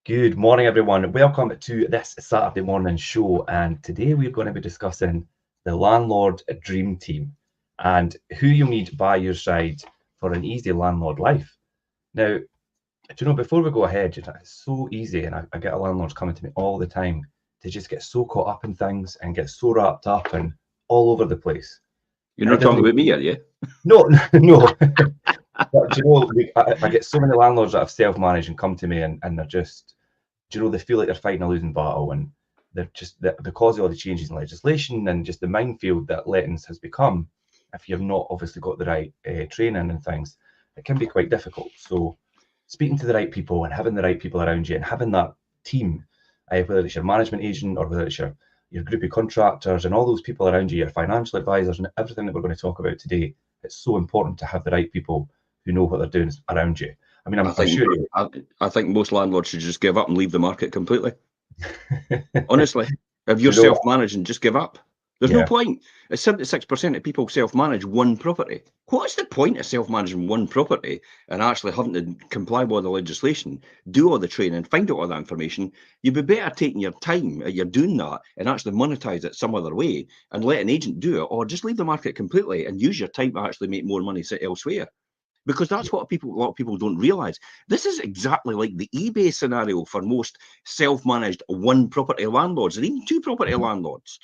Good morning, everyone. Welcome to this Saturday morning show. And today we're going to be discussing the Landlord Dream Team and who you need by your side for an easy landlord life. Now, before we go ahead, it's so easy, and I get landlords coming to me all the time to just get so caught up in things and get so wrapped up and all over the place. You're not talking about me, are you? No, no. But I get so many landlords that have self-managed and come to me and they're just, they feel like they're fighting a losing battle, and they're just, because of all the changes in legislation and just the minefield that lettings has become, if you've not obviously got the right training and things, it can be quite difficult. So speaking to the right people and having the right people around you and having that team, whether it's your management agent or whether it's your group of contractors and all those people around you, your financial advisors and everything that we're going to talk about today, it's so important to have the right people who know what they're doing around you. I mean, I think most landlords should just give up and leave the market completely. Honestly, if you're self-managing, just give up. There's no point. 76% of people self-manage one property. What's the point of self-managing one property and actually having to comply with all the legislation, do all the training, find out all that information? You'd be better taking your time, you're doing that, and actually monetize it some other way and let an agent do it, or just leave the market completely and use your time to actually make more money elsewhere. Because that's what a lot of people don't realize. This is exactly like the eBay scenario for most self-managed one property landlords and even two property landlords.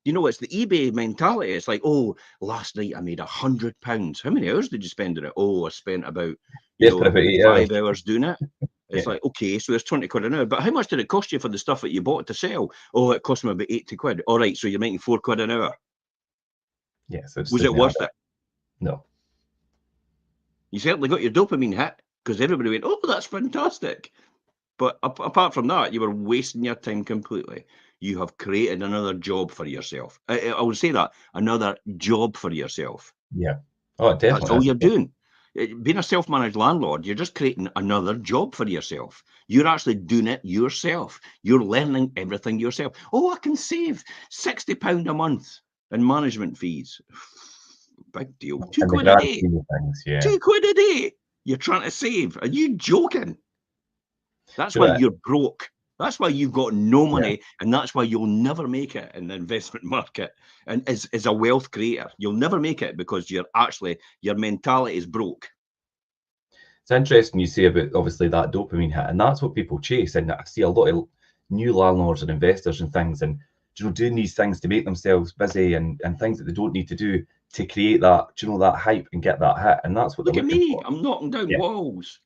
It's the eBay mentality. It's like, oh, last night I made £100. How many hours did you spend on it? Oh, I spent about, 5 hours doing it. It's like, okay, so there's 20 quid an hour. But how much did it cost you for the stuff that you bought to sell? Oh, it cost me about 80 quid. All right, so you're making 4 quid an hour. Yeah. So was it worth it? No. You certainly got your dopamine hit because everybody went, oh, that's fantastic. But apart from that, you were wasting your time completely. You have created another job for yourself. I would say that, another job for yourself. Yeah. Oh, definitely. That's all you're doing. Being a self-managed landlord, you're just creating another job for yourself. You're actually doing it yourself. You're learning everything yourself. Oh, I can save £60 a month in management fees. Big deal. 2 quid a day. 2 quid a day. You're trying to save. Are you joking? That's why you're broke. That's why you've got no money, and that's why you'll never make it in the investment market. And as a wealth creator, you'll never make it because your mentality is broke. It's interesting you say about obviously that dopamine hit, and that's what people chase. And I see a lot of new landlords and investors and things, and doing these things to make themselves busy and things that they don't need to do to create that, that hype and get that hit. And that's what Look they're looking for. I'm knocking down walls.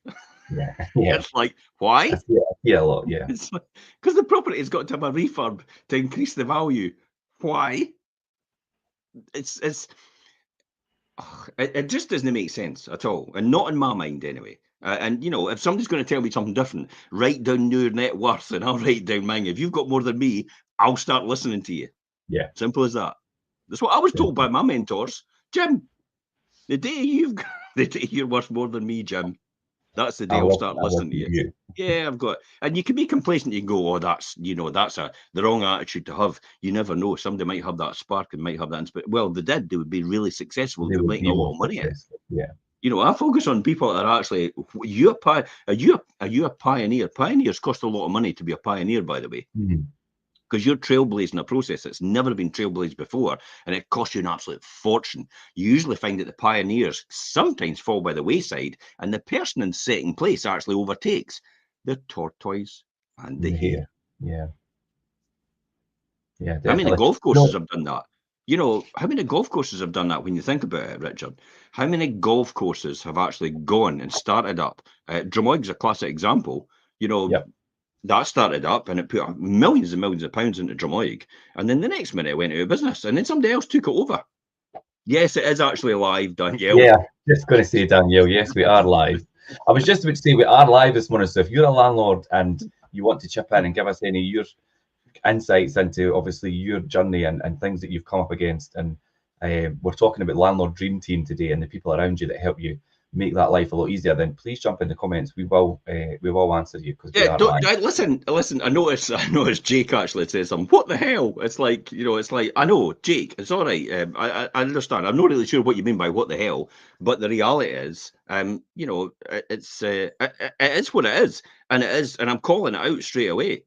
Yeah. It's like, why? I see it a lot, yeah. It's like, because the property has got to have a refurb to increase the value. Why? It just doesn't make sense at all, and not in my mind anyway. And if somebody's going to tell me something different, write down your net worth and I'll write down mine. If you've got more than me, I'll start listening to you. Yeah. Simple as that. That's what I was told by my mentors. Jim, the day you're worth more than me, Jim, that's the day I'll start listening to you. Yeah, I've got, and you can be complacent. You can go, oh, that's the wrong attitude to have. You never know. Somebody might have that spark and might have that. Well, they would be really successful. They would make a lot of money. Yeah. I focus on people that are actually. Are you a pioneer? Pioneers cost a lot of money to be a pioneer, by the way. Mm-hmm. Because you're trailblazing a process that's never been trailblazed before, and it costs you an absolute fortune. You usually find that the pioneers sometimes fall by the wayside, and the person in second place actually overtakes the tortoise and the hare. Yeah. Yeah, definitely. How many golf courses have done that? How many golf courses have done that when you think about it, Richard? How many golf courses have actually gone and started up? Drummoy's a classic example. That started up and it put millions and millions of pounds into Drummoy, and then the next minute it went out of business, and then somebody else took it over. Yes, it is actually live, Danielle. Yeah, just going to say, Danielle, yes, we are live. I was just about to say we are live this morning, so if you're a landlord and you want to chip in and give us any of your insights into obviously your journey and things that you've come up against, and we're talking about Landlord Dream Team today and the people around you that help you make that life a lot easier, then please jump in the comments. We will answer you, because we Yeah, are don't, live. listen. I noticed Jake actually says something. What the hell? It's like, it's like, I know, Jake, it's all right. I understand. I'm not really sure what you mean by what the hell, but the reality is, it's it is what it is, and it is, and I'm calling it out straight away.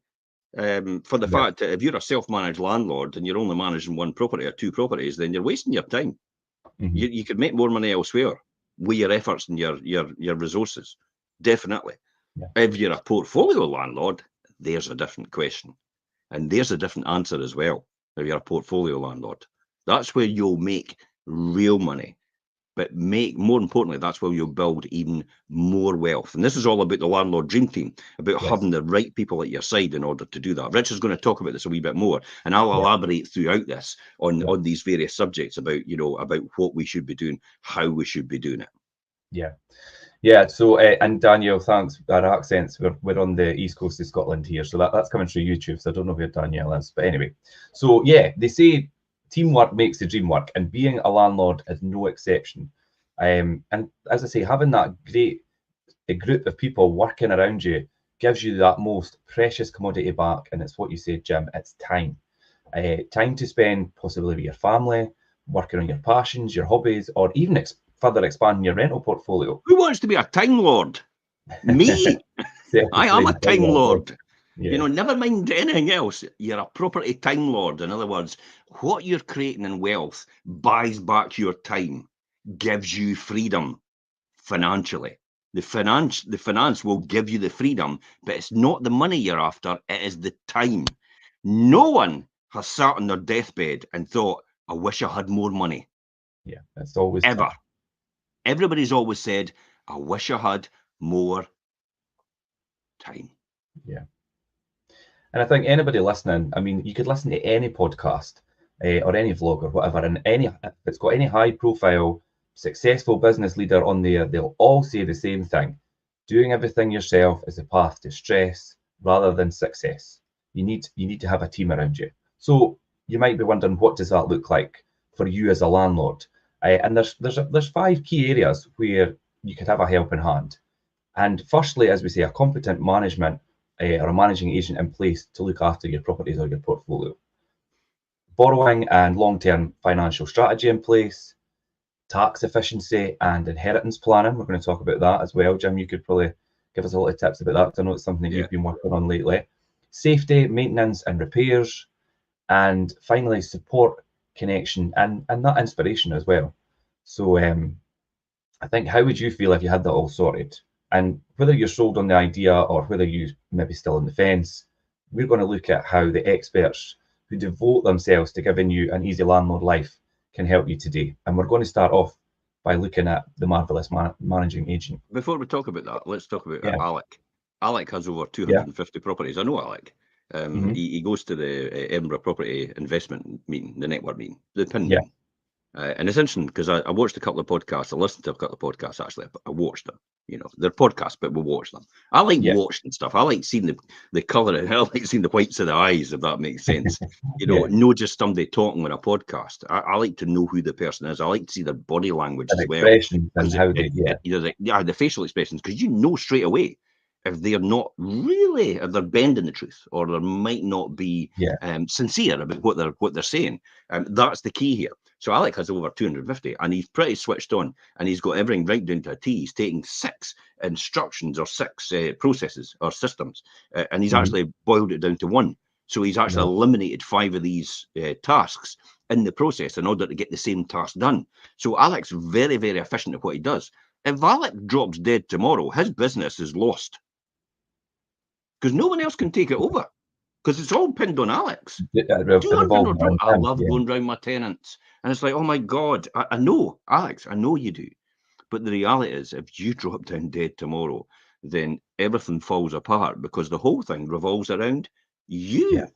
For the fact that if you're a self-managed landlord and you're only managing one property or two properties, then you're wasting your time. Mm-hmm. You could make more money elsewhere with your efforts and your resources, definitely. Yeah. If you're a portfolio landlord, there's a different question. And there's a different answer as well. If you're a portfolio landlord, that's where you'll make real money. But more importantly, that's where you'll build even more wealth. And this is all about the Landlord Dream Team, about having the right people at your side in order to do that. Rich is going to talk about this a wee bit more, and I'll elaborate throughout this on these various subjects about, about what we should be doing, how we should be doing it. Yeah. So, and Danielle, thanks. Our accents, we're on the east coast of Scotland here, so that's coming through YouTube. So I don't know where Danielle is, but anyway. So yeah, they say teamwork makes the dream work, and being a landlord is no exception. And as I say, having that great group of people working around you gives you that most precious commodity back, and it's what you said, Jim. It's time. Time to spend possibly with your family, working on your passions, your hobbies, or even further expanding your rental portfolio. Who wants to be a time lord? Me. I am a time lord. Yeah. Never mind anything else. You're a property time lord. In other words, what you're creating in wealth buys back your time, gives you freedom financially. The finance will give you the freedom, but it's not the money you're after, it is the time. No one has sat on their deathbed and thought, I wish I had more money. Yeah, that's always ever. tough. Everybody's always said, I wish I had more time. Yeah. And I think anybody listening, I mean, you could listen to any podcast or any vlog or whatever, and if it's got any high profile, successful business leader on there, they'll all say the same thing. Doing everything yourself is the path to stress rather than success. You need to have a team around you. So you might be wondering, what does that look like for you as a landlord? And there's 5 key areas where you could have a helping hand. And firstly, as we say, a competent management or a managing agent in place to look after your properties or your portfolio. Borrowing and long-term financial strategy in place. Tax efficiency and inheritance planning. We're going to talk about that as well. Jim, you could probably give us a lot of tips about that, because I know it's something that you've been working on lately. Safety, maintenance and repairs. And finally, support, connection and that inspiration as well. So I think, how would you feel if you had that all sorted? And whether you're sold on the idea or whether you maybe still on the fence, we're going to look at how the experts who devote themselves to giving you an easy landlord life can help you today. And we're going to start off by looking at the marvelous managing agent. Before we talk about that, let's talk about Alec. Alec has over 250 properties. I know Alec. He goes to the Edinburgh Property Investment meeting, the network meeting, the PIN meeting. And it's interesting because I watched a couple of podcasts. I listened to a couple of podcasts, actually, but I watched them. They're podcasts, but we watch them. I like watching stuff. I like seeing the colour. I like seeing the whites of the eyes, if that makes sense. Not just somebody talking on a podcast. I like to know who the person is. I like to see their body language as well. And how they, the facial expressions, because straight away if they're not really, if they're bending the truth, or there might not be sincere about what they're saying. That's the key here. So Alec has over 250, and he's pretty switched on, and he's got everything right down to a T. He's taking 6 instructions or 6 processes or systems, and he's actually boiled it down to 1. So he's actually eliminated 5 of these tasks in the process in order to get the same task done. So Alec's very, very efficient at what he does. If Alec drops dead tomorrow, his business is lost, because no one else can take it over, because it's all pinned on Alex. I love going round my tenants, and it's like, oh my God, I know, Alex, I know you do. But the reality is, if you drop down dead tomorrow, then everything falls apart, because the whole thing revolves around you.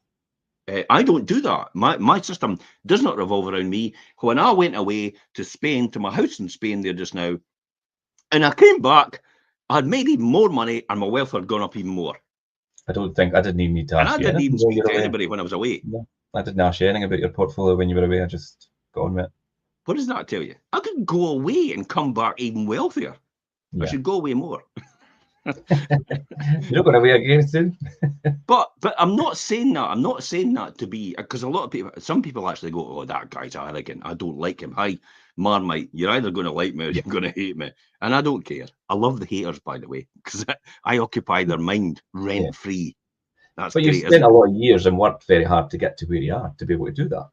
I don't do that. My system does not revolve around me. When I went away to Spain, to my house in Spain there just now, and I came back, I had made even more money, and my wealth had gone up even more. I didn't even need to ask you. And I didn't even speak to anybody when I was away. No, I didn't ask you anything about your portfolio when you were away. I just got on with it. What does that tell you? I could go away and come back even wealthier. I should go away more. You're not going away again soon. But I'm not saying that. I'm not saying that to be, because a lot of people, some people actually go, "Oh, that guy's arrogant. I don't like him." Hi, Marmite, you're either going to like me or you're going to hate me, and I don't care. I love the haters, by the way, because I occupy their mind rent free. That's but great. you've spent a lot of years and worked very hard to get to where you are to be able to do that.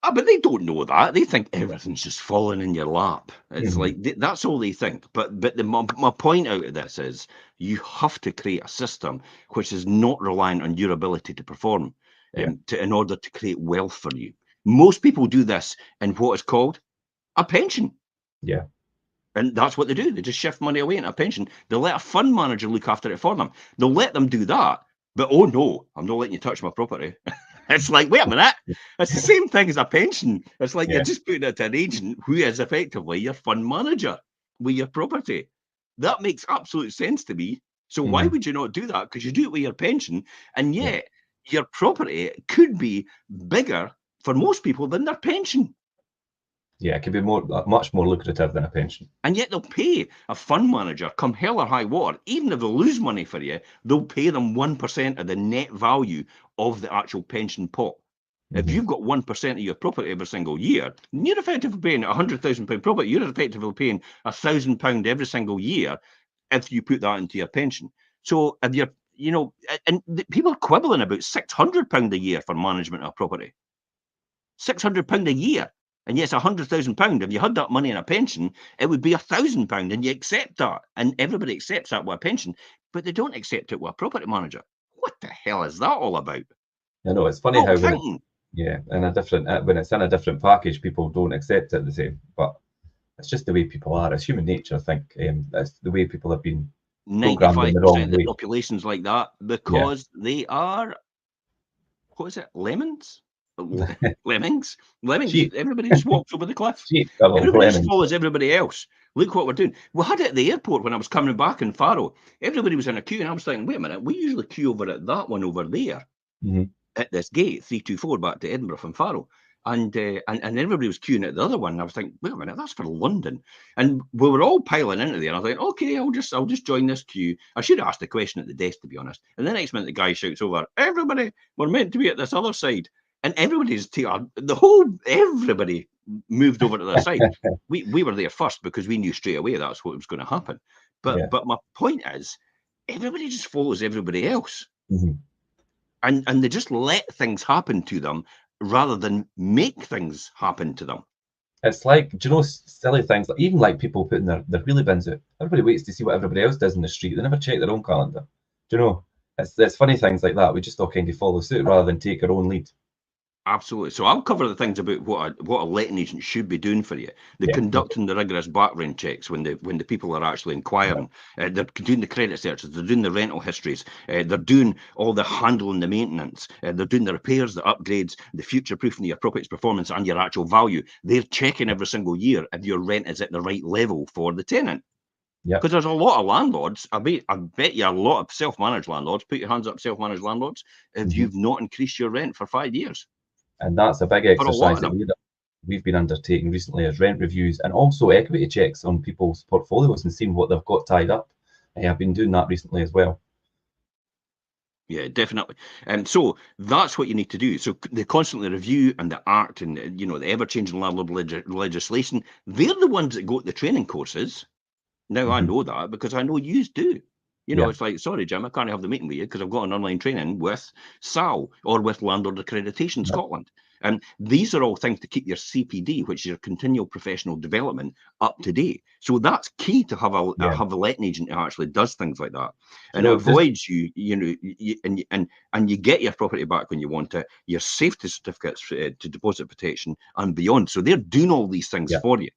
Ah, but they don't know that. They think everything's just falling in your lap. It's like that's all they think. But my point out of this is you have to create a system which is not reliant on your ability to perform in order to create wealth for you. Most people do this in what is called a pension. Yeah. And that's what they do. They just shift money away into a pension. They'll let a fund manager look after it for them. They'll let them do that. But oh no, I'm not letting you touch my property. It's like, wait a minute. It's the same thing as a pension. It's like you're just putting it to an agent who is effectively your fund manager with your property. That makes absolute sense to me. So why would you not do that? Because you do it with your pension, and yet your property could be bigger for most people than their pension. Yeah, it could be much more lucrative than a pension. And yet they'll pay a fund manager, come hell or high water, even if they lose money for you, they'll pay them 1% of the net value of the actual pension pot. If you've got 1% of your property every single year, you're effectively paying £100,000 property, you're effectively paying £1,000 every single year if you put that into your pension. So if you're, and people are quibbling about £600 a year for management of property. £600 a year. And yes, £100,000. If you had that money in a pension, it would be £1,000, and you accept that. And everybody accepts that with a pension, but they don't accept it with a property manager. What the hell is that all about? I know, it's funny how when it's in a different package, people don't accept it the same. But it's just the way people are. It's human nature, I think. It's the way people have been programmed in the wrong way. 95% of the population's like that because they are, what is it, lemons? Lemmings. Sheep. Everybody just walks over the cliff. Sheep, everybody just follows everybody else. Look what we're doing. We had it at the airport when I was coming back in Faro. Everybody was in a queue, and I was thinking, wait a minute, we usually queue over at that one over there at this gate 324 back to Edinburgh from Faro. And everybody was queuing at the other one. And I was thinking, wait a minute, that's for London. And we were all piling into there. And I was like, okay, I'll just join this queue. I should have asked a question at the desk, to be honest. And the next minute, the guy shouts over, everybody, we're meant to be at this other side. And everybody moved over to the side. We were there first because we knew straight away that's what was going to happen. But my point is, everybody just follows everybody else. And they just let things happen to them rather than make things happen to them. It's like, do you know, silly things, like even like people putting their wheelie bins out. Everybody waits to see what everybody else does in the street. They never check their own calendar. Do you know? It's funny things like that. We just all kind of follow suit rather than take our own lead. Absolutely. So I'll cover the things about what a letting agent should be doing for you. They're conducting the rigorous background checks when the people are actually inquiring. They're doing the credit searches. They're doing the rental histories. They're doing all the handling, the maintenance. They're doing the repairs, the upgrades, the future-proofing of your property's performance and your actual value. They're checking every single year if your rent is at the right level for the tenant. Because there's a lot of landlords. I bet you a lot of self-managed landlords. Put your hands up, self-managed landlords, if you've not increased your rent for 5 years. And that's a big exercise that we've been undertaking recently, as rent reviews and also equity checks on people's portfolios and seeing what they've got tied up. I've been doing that recently as well. Yeah, definitely. And so that's what you need to do. So they constantly review and the act and the ever-changing landlord legislation. They're the ones that go to the training courses. Now I know that because I know you do. It's like, sorry, Jim, I can't have the meeting with you because I've got an online training with SAL or with Landlord Accreditation Scotland. And these are all things to keep your CPD, which is your continual professional development, up to date. So that's key to have a letting agent who actually does things like that and avoids and you get your property back when you want it, your safety certificates to deposit protection and beyond. So they're doing all these things for you.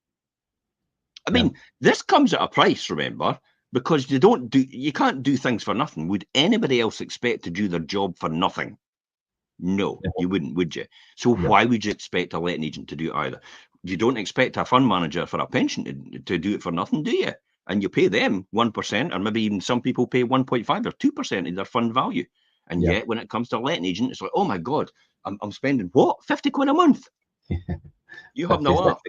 I mean, this comes at a price, remember, because you can't do things for nothing. Would anybody else expect to do their job for nothing? No, you wouldn't, would you? So why would you expect a letting agent to do it either? You don't expect a fund manager for a pension to do it for nothing, do you? And you pay them 1%, or maybe even some people pay 1.5 or 2% of their fund value. And yet when it comes to a letting agent, it's like, oh my God, I'm spending what? 50 quid a month? You have no laugh.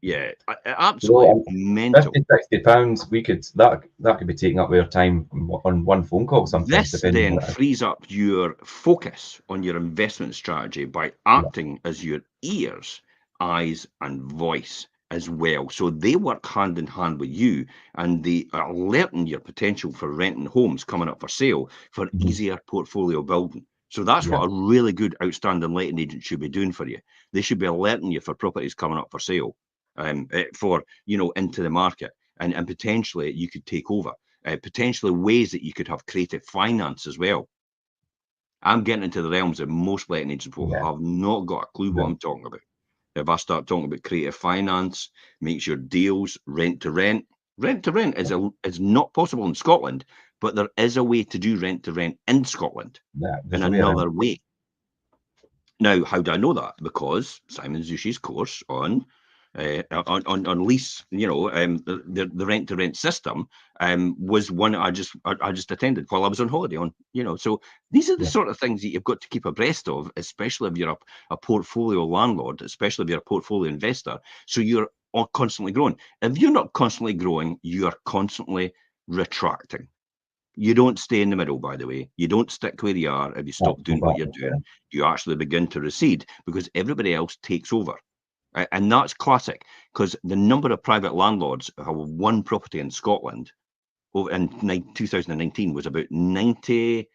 Yeah, absolutely mental. £50, £60, we could that could be taking up our time on one phone call sometimes. This then frees up your focus on your investment strategy by acting as your ears, eyes, and voice as well. So they work hand in hand with you, and they are alerting your potential for renting homes coming up for sale for easier portfolio building. So that's what a really good outstanding letting agent should be doing for you. They should be alerting you for properties coming up for sale, for into the market, and potentially you could take over. Potentially ways that you could have creative finance as well. I'm getting into the realms that most letting agents will have not got a clue what I'm talking about. If I start talking about creative finance, makes your deals rent to rent. Rent to rent is not possible in Scotland, but there is a way to do rent to rent in Scotland in another way. Now, how do I know that? Because Simon Zushi's course on lease, the rent to rent system was one I just attended while I was on holiday on, so these are the sort of things that you've got to keep abreast of, especially if you're a portfolio landlord, especially if you're a portfolio investor. So you're constantly growing. If you're not constantly growing, you are constantly retracting. You don't stay in the middle, by the way. You don't stick where you are. If you stop doing what you're doing, you actually begin to recede because everybody else takes over. And that's classic, because the number of private landlords who have one property in Scotland in 2019 was about 91%,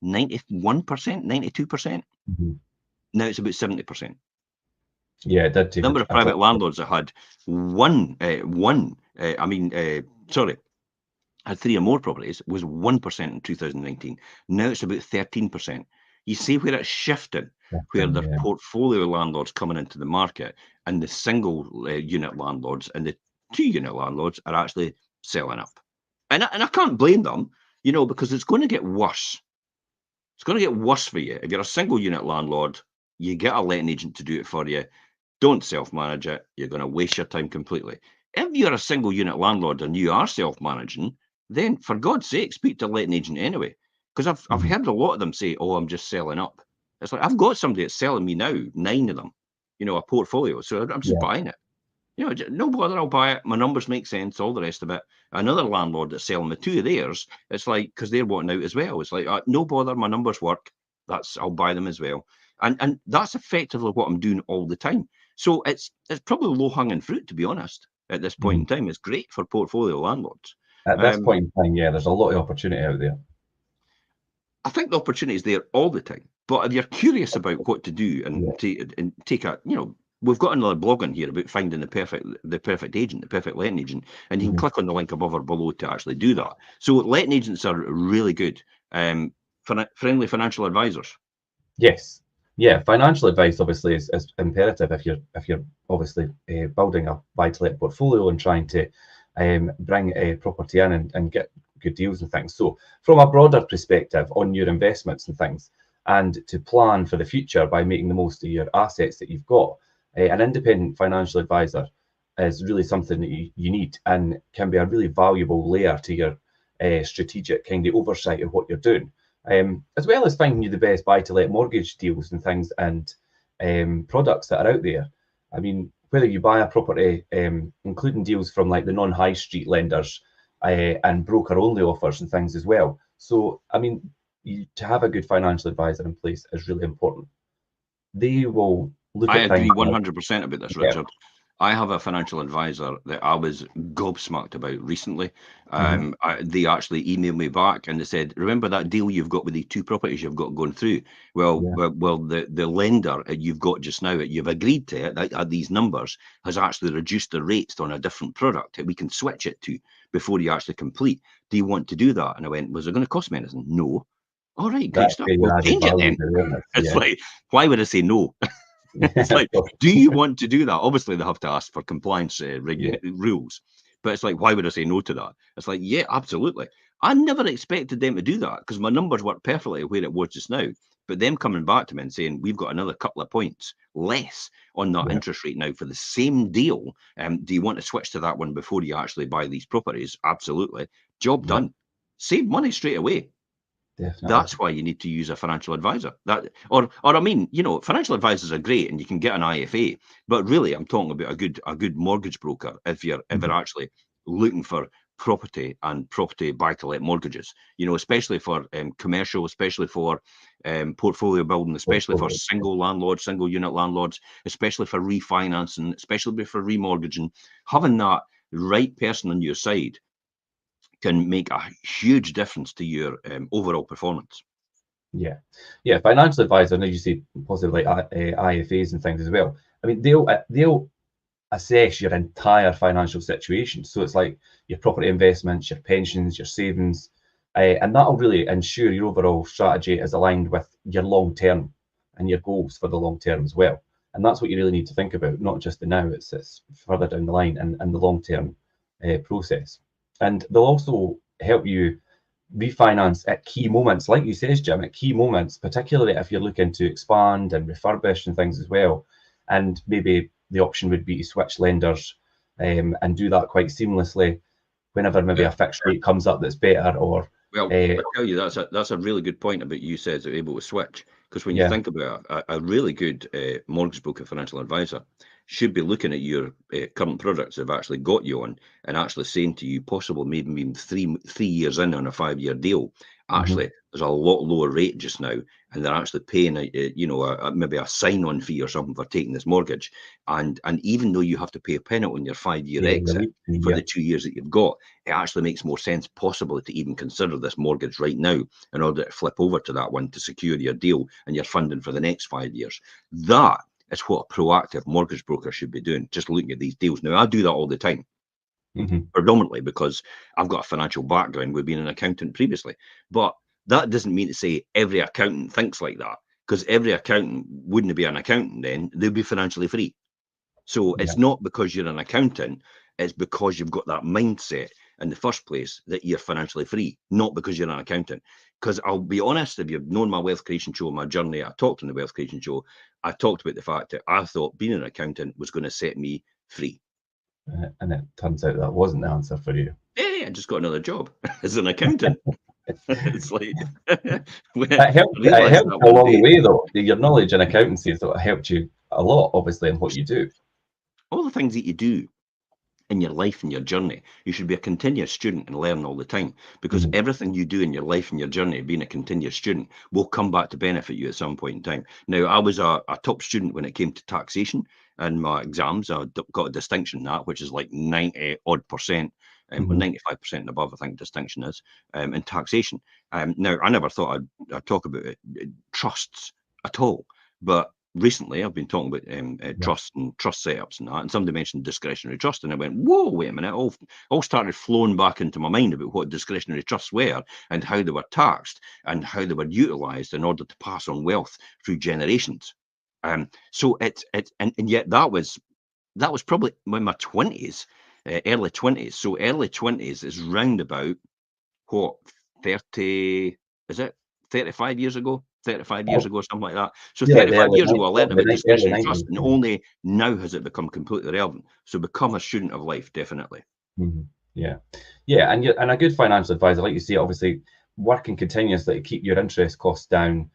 92%. Now it's about 70%. Yeah, it did. The number of private landlords that had had 3 or more properties was 1% in 2019. Now it's about 13%. You see where it's shifting, where the portfolio landlords coming into the market and the single unit landlords and the 2-unit landlords are actually selling up. And I can't blame them, because it's going to get worse. It's going to get worse for you. If you're a single unit landlord, you get a letting agent to do it for you. Don't self-manage it. You're going to waste your time completely. If you're a single unit landlord and you are self-managing, then for God's sake, speak to a letting agent anyway. Because I've heard a lot of them say, "Oh, I'm just selling up." It's like, I've got somebody that's selling me now, 9 of them, a portfolio. So I'm just buying it. No bother, I'll buy it. My numbers make sense, all the rest of it. Another landlord that's selling me 2 of theirs, it's like, because they're wanting out as well. It's like, no bother, my numbers work. I'll buy them as well. And that's effectively what I'm doing all the time. So it's probably low-hanging fruit, to be honest, at this point in time. It's great for portfolio landlords. At this point in time, there's a lot of opportunity out there. I think the opportunity is there all the time. But if you're curious about what to do and take a, we've got another blog on here about finding the perfect agent, the perfect letting agent, and you can click on the link above or below to actually do that. So letting agents are really good. Friendly financial advisors. Yes. Yeah, financial advice obviously is imperative if you're obviously building a buy-to-let portfolio and trying to bring a property in and get good deals and things. So from a broader perspective on your investments and things, and to plan for the future by making the most of your assets that you've got, an independent financial advisor is really something that you need and can be a really valuable layer to your strategic kind of oversight of what you're doing. As well as finding you the best buy-to-let mortgage deals and things and products that are out there. I mean, whether you buy a property, including deals from like the non-high street lenders and broker-only offers and things as well. So, I mean, to have a good financial advisor in place is really important. They will look at things. I agree 100% about this, Richard. I have a financial advisor that I was gobsmacked about recently. They actually emailed me back and they said, "Remember that deal you've got with the 2 properties you've got going through? Well, the lender you've got just now, you've agreed to it at these numbers, has actually reduced the rates on a different product that we can switch it to before you actually complete. Do you want to do that?" And I went, "Was it going to cost me anything?" "No." "All right, great stuff. We'll change it then." It's like, why would I say no? It's like, do you want to do that? Obviously, they have to ask for compliance rules, but it's like, why would I say no to that? It's like, yeah, absolutely. I never expected them to do that because my numbers work perfectly where it was just now. But them coming back to me and saying, we've got another couple of points less on that interest rate now for the same deal. Do you want to switch to that one before you actually buy these properties? Absolutely. Job done. Save money straight away. Definitely. That's why you need to use a financial advisor. Or I mean, financial advisors are great, and you can get an IFA. But really, I'm talking about a good mortgage broker if you're actually looking for property and property buy-to-let mortgages. Especially for commercial, especially for portfolio building, especially for single landlords, single unit landlords, especially for refinancing, especially for remortgaging. Having that right person on your side can make a huge difference to your overall performance. Yeah, financial advisor, and as you say, possibly IFAs and things as well. I mean, they'll assess your entire financial situation. So it's like your property investments, your pensions, your savings, and that'll really ensure your overall strategy is aligned with your long term and your goals for the long term as well. And that's what you really need to think about, not just the now, it's further down the line and the long term process. And they'll also help you refinance at key moments, like you says, Jim, at key moments, particularly if you're looking to expand and refurbish and things as well. And maybe the option would be to switch lenders and do that quite seamlessly whenever maybe a fixed rate comes up that's better. Or well, I tell you, that's a really good point about you said they're able to switch, because when you think about a really good mortgage broker financial advisor should be looking at your current products they've actually got you on and actually saying to you, possible maybe even three years in on a 5-year deal, actually there's a lot lower rate just now, and they're actually paying maybe a sign-on fee or something for taking this mortgage, and even though you have to pay a penalty on your 5-year exit for the 2 years that you've got, it actually makes more sense possibly to even consider this mortgage right now in order to flip over to that one to secure your deal and your funding for the next 5 years. That is what a proactive mortgage broker should be doing, just looking at these deals. Now, I do that all the time, predominantly because I've got a financial background with being an accountant previously. But that doesn't mean to say every accountant thinks like that, because every accountant wouldn't be an accountant then, they'd be financially free. So it's not because you're an accountant, it's because you've got that mindset in the first place that you're financially free, not because you're an accountant. Because I'll be honest, if you've known my wealth creation show, my journey, I talked on the wealth creation show, I talked about the fact that I thought being an accountant was going to set me free. And it turns out that wasn't the answer for you. Yeah, I just got another job as an accountant. It's like it helped along the way, though. Your knowledge in accountancy has helped you a lot, obviously, in what you do. All the things that you do in your life and your journey, you should be a continuous student and learn all the time, because everything you do in your life and your journey, being a continuous student, will come back to benefit you at some point in time. Now, I was a top student when it came to taxation and my exams. I got a distinction in that, which is like 90 odd percent, 95% and above, I think distinction is, in taxation. Now, I never thought I'd talk about trusts at all, but recently I've been talking about trusts and trust setups and that, and somebody mentioned discretionary trust, and I went, whoa, wait a minute, all started flowing back into my mind about what discretionary trusts were and how they were taxed and how they were utilized in order to pass on wealth through generations. So it's and yet that was probably in my 20s, early 20s. So early 20s is round about what, 30, is it 35 years ago? 35 years ago, something like that. So 35 years ago, I learned about discretionary trust, and only now has it become completely relevant. So become a student of life, definitely. Yeah, and a good financial advisor, like you say, obviously working continuously to keep your interest costs down,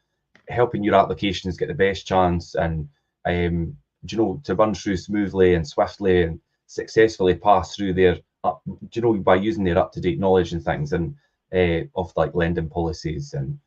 helping your applications get the best chance, and to run through smoothly and swiftly and successfully pass through their by using their up-to-date knowledge and things, and of like lending policies and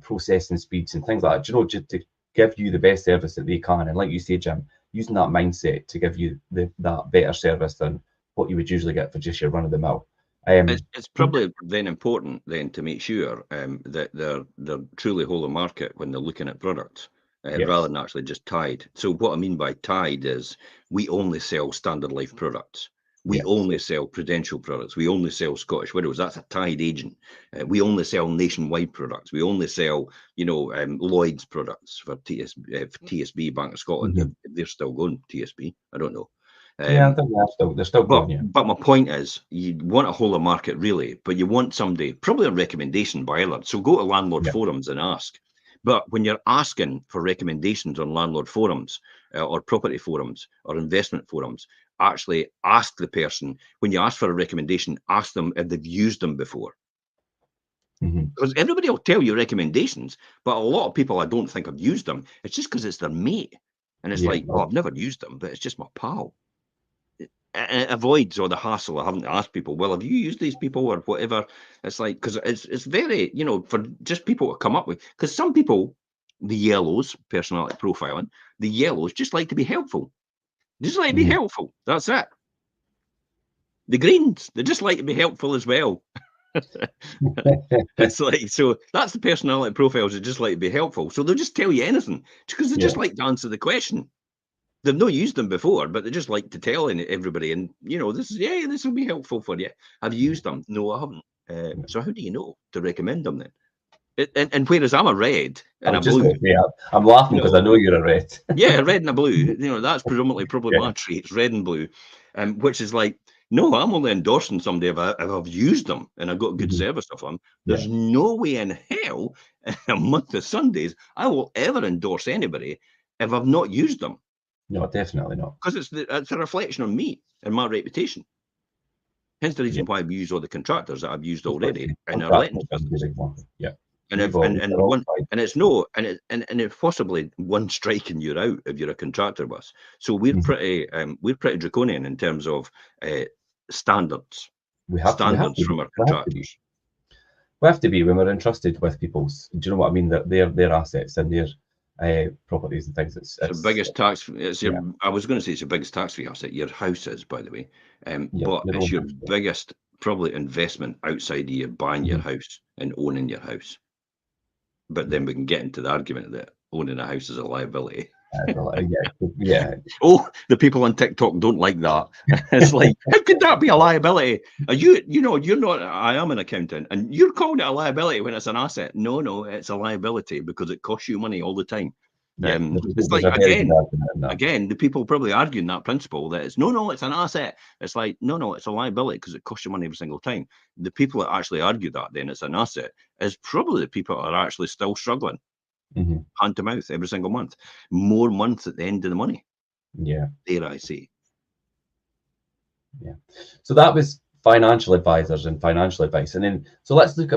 processing speeds and things like that, just to give you the best service that they can. And like you say, Jim, using that mindset to give you that better service than what you would usually get for just your run-of-the-mill. It's probably then important then to make sure that they're truly whole of market when they're looking at products, rather than actually just tied. So what I mean by tied is we only sell Standard Life products. We only sell Prudential products. We only sell Scottish Widows. That's a tied agent. We only sell Nationwide products. We only sell, Lloyd's products for TSB, Bank of Scotland. They're still going, TSB. I don't know. I think they're still going. But my point is, you want a whole of market really, but you want somebody probably on recommendation by others. So go to landlord forums and ask. But when you're asking for recommendations on landlord forums or property forums or investment forums, actually ask the person, when you ask for a recommendation, ask them if they've used them before. Because everybody will tell you recommendations, but a lot of people I don't think have used them. It's just because it's their mate. And it's like, oh, I've never used them, but it's just my pal. And it avoids all the hassle of having to ask people, well, have you used these people or whatever? It's like, because it's very, you know, for just people to come up with, because some people, the yellows, personality profiling, the yellows just like to be helpful. Just like to be helpful. That's it. The greens, they just like to be helpful as well. It's like, so that's the personality profiles that just like to be helpful. So they'll just tell you anything because they just like to answer the question. They've not used them before, but they just like to tell everybody, and you know, this will be helpful for you. Have you used them? No, I haven't. So how do you know to recommend them then? And whereas I'm a red and a blue, I'm laughing because I know you're a red. Yeah, red and a blue. You know, that's predominantly probably my traits, red and blue, which is like, no, I'm only endorsing somebody if I've used them and I've got good service of them. There's no way in hell in a month of Sundays I will ever endorse anybody if I've not used them. No, definitely not. Because it's a reflection on me and my reputation. Hence the reason why we use all the contractors that I've used already in our lettings business. And it's possibly one striking you out if you're a contractor with us. So we're pretty draconian in terms of standards. We have standards from our contractors. We have to be when we're entrusted with people's. Do you know what I mean? That their assets and their properties and things. It's the biggest tax. I was going to say it's the biggest tax-free asset. Your house is, by the way, but it's your biggest probably investment outside of your buying your house and owning your house. But then we can get into the argument that owning a house is a liability. Oh, the people on TikTok don't like that. It's like, how could that be a liability? Are you're not. I am an accountant, and you're calling it a liability when it's an asset. No, it's a liability because it costs you money all the time. It's like again, the people probably arguing that principle that it's no, it's an asset. It's like no, it's a liability because it costs you money every single time. The people that actually argue that then it's an asset is probably the people that are actually still struggling, hand to mouth every single month, more months at the end of the money. Dare I say? So that was financial advisors and financial advice, and then so let's look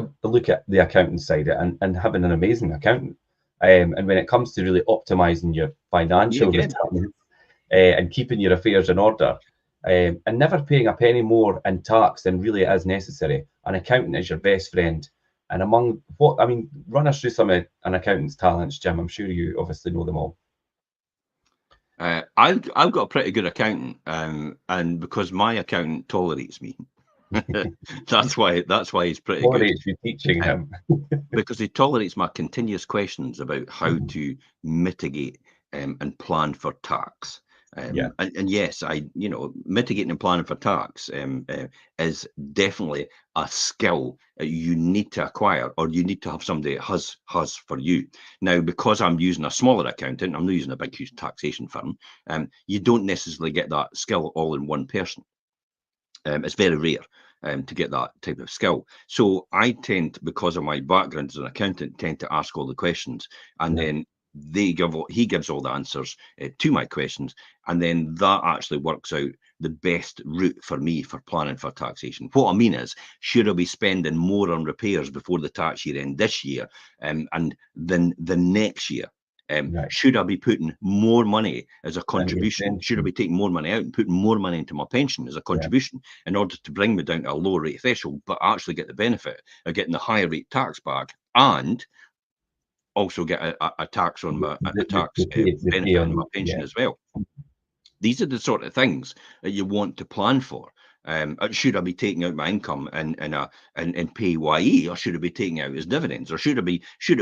at the accountant side and having an amazing accountant. And when it comes to really optimizing your financial returns and keeping your affairs in order and never paying a penny more in tax than really is necessary, an accountant is your best friend. And run us through some of an accountant's talents, Jim. I'm sure you obviously know them all. I've got a pretty good accountant, and because my accountant tolerates me. that's why he's pretty good. You teaching him because he tolerates my continuous questions about how to mitigate and plan for tax. And yes, mitigating and planning for tax is definitely a skill you need to acquire, or you need to have somebody that has for you. Now, because I'm using a smaller accountant, I'm not using a big, huge taxation firm. You don't necessarily get that skill all in one person. It's very rare to get that type of skill. So I tend, because of my background as an accountant, tend to ask all the questions, and then he gives all the answers to my questions, and then that actually works out the best route for me for planning for taxation. What I mean is, should I be spending more on repairs before the tax year end this year and then the next year? Should I be putting more money as a contribution? Should I be taking more money out and putting more money into my pension as a contribution in order to bring me down to a lower rate threshold, but actually get the benefit of getting the higher rate tax back and also get a tax on my benefit on my pension as well? These are the sort of things that you want to plan for. Should I be taking out my income in PAYE, or should I be taking out as dividends, or should it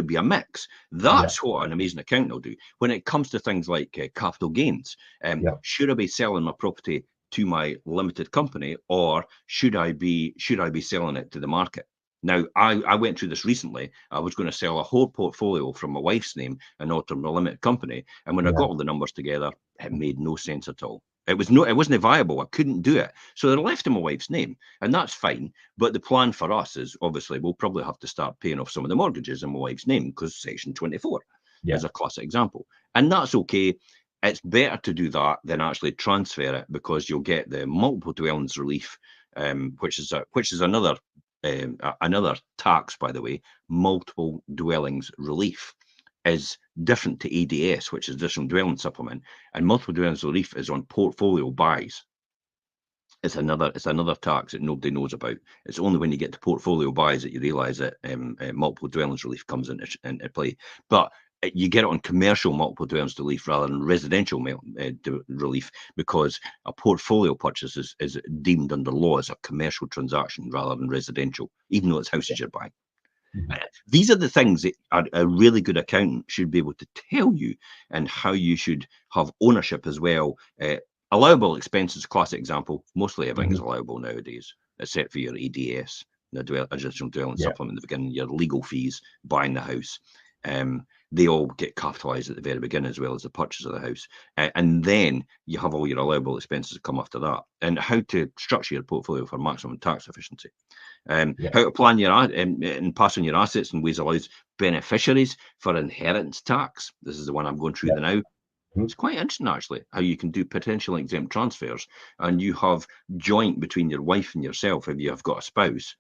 be a mix? That's what an amazing accountant will do. When it comes to things like capital gains, should I be selling my property to my limited company, or should I be selling it to the market? Now, I went through this recently. I was going to sell a whole portfolio from my wife's name and not to my limited company. And when I got all the numbers together, it made no sense at all. It wasn't viable. I couldn't do it. So I left in my wife's name, and that's fine. But the plan for us is obviously we'll probably have to start paying off some of the mortgages in my wife's name, because Section 24 is a classic example. And that's okay. It's better to do that than actually transfer it, because you'll get the multiple dwellings relief, which is another another tax, by the way, multiple dwellings relief, is different to ADS, which is additional dwelling supplement, and multiple dwellings relief is on portfolio buys. It's another tax that nobody knows about. It's only when you get to portfolio buys that you realise that multiple dwellings relief comes into play. But you get it on commercial multiple dwellings relief rather than residential relief, because a portfolio purchase is deemed under law as a commercial transaction rather than residential, even though it's houses you're buying. These are the things that a really good accountant should be able to tell you, and how you should have ownership as well. Allowable expenses, classic example. Mostly everything is allowable nowadays, except for your EDS, the additional dwelling supplement at the beginning, your legal fees, buying the house. They all get capitalised at the very beginning, as well as the purchase of the house. And then you have all your allowable expenses that come after that. And how to structure your portfolio for maximum tax efficiency. How to plan your and pass on your assets in ways allows beneficiaries for inheritance tax. This is the one I'm going through now. It's quite interesting, actually, how you can do potential exempt transfers, and you have joint between your wife and yourself if you have got a spouse.